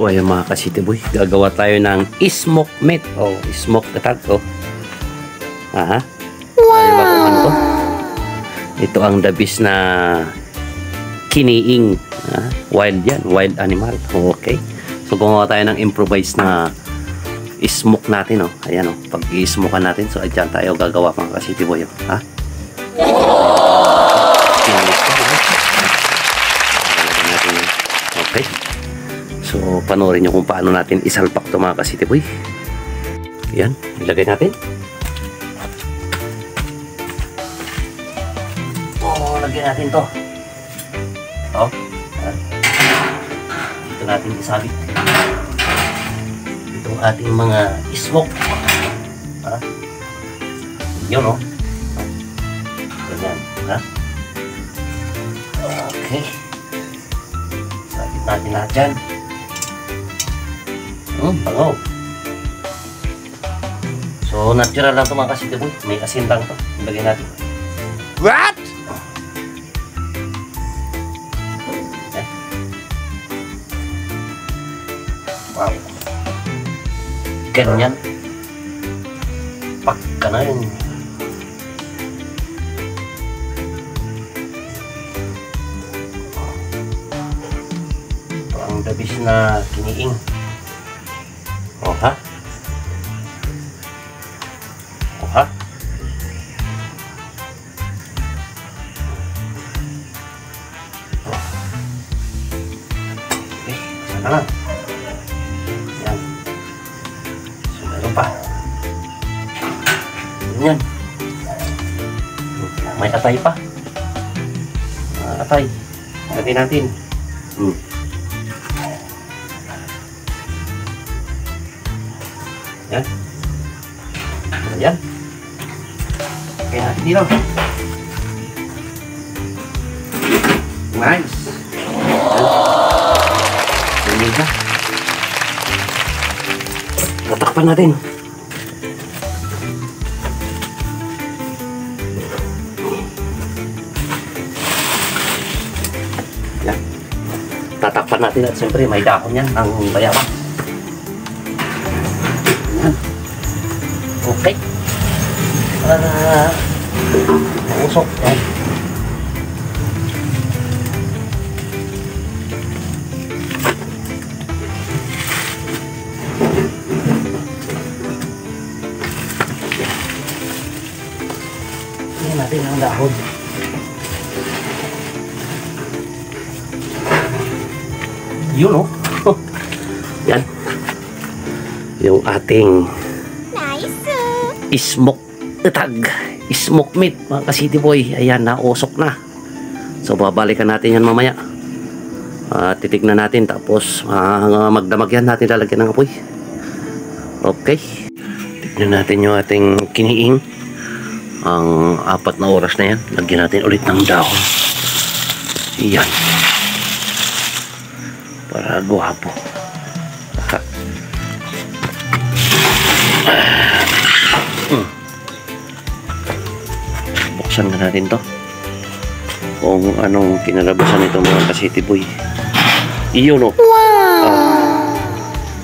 So ayan mga ka-City Boy, gagawa tayo ng smoke meat o smoke katag. Aha. Wow. Ano to? Ito ang dabis na kiniing. Wild yan, wild animal. Okay. So gumawa tayo ng improvised na smoke natin. Ayan, pag i-smokean natin. So ayan tayo gagawa mga ka-City Boy. Ha? Okay. So, panoorin nyo kung paano natin isalpak ito mga ka-City Boy. Yan, ilagay natin. Lagyan natin to. Dito natin isabit. Itong ating mga smoke. Yun, ganyan. Okay. Sabit natin lahat dyan. Bango. So, natural lang ito mga ka-City Boy. May asin lang ito. Ilagay natin. What? Wow. Ganyan. Pagka na yun. Ito ang dabis na kiniing. Ha? Ha? Okay, sana lang. Yan. So, meron pa. Yan. May atay pa. Atay. Lagay natin. Yan. Yan. Okay natin dito. Nice. Yan na. Tatakpan natin. Yan. Tatakpan natin at siyempre may dahon yan ng bayabas. Okay. Para mausok. Yan. Tingnan natin ang dahon. Yun Yan. Yung ating smoke tatag, smoke meat mga ka-City Boy. Ayan, nausok na. So babalikan natin yan mamaya. Titignan natin tapos magdamag yan natin, lalagyan ng apoy. Okay, tignan natin yung ating kiniing. Ang 4 na oras na yan, lagyan natin ulit ng dahon. Yan, para guwapo. Buksan na natin to kung anong kinalabasan nito mga ka-City Boy. Iyon wow.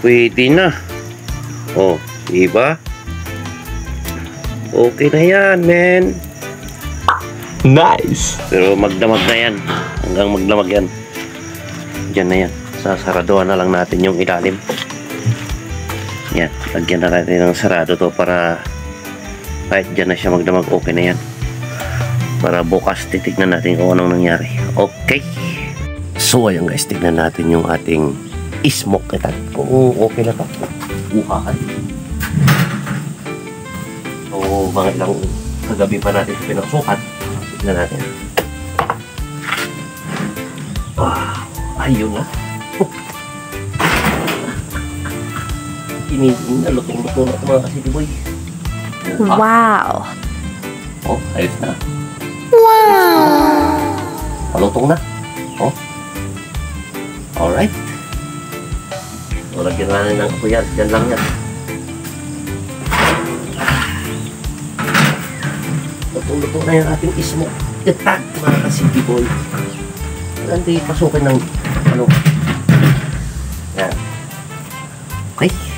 Pwede na. Diba? Okay na yan, men. Nice. Pero magdamag na yan. Hanggang magdamag yan. Diyan na yan. Sasaraduhan na lang natin yung ilalim. Yan, lagyan na natin ng sarado to para kahit dyan na siya magdamag, okay na yan. Para bukas titignan natin kung anong nangyari. Okay. So ayan guys, tignan natin yung ating smoke katag. Kung okay na to. Uhakan. So mga ilang kagabi pa natin ito pinagsukat. Tignan natin. Ayun na. Kiniin na, lutong-lutong na ito mga ka-City Boy. Wow. Ayos na. Wow. Palutong na. Alright. So, lagyan natin ng apoy yan. Yan lang yan. Lutong-lutong na yung ating smoke katag mga ka-City Boy. Hindi pasukin ng ano. Yan. Okay.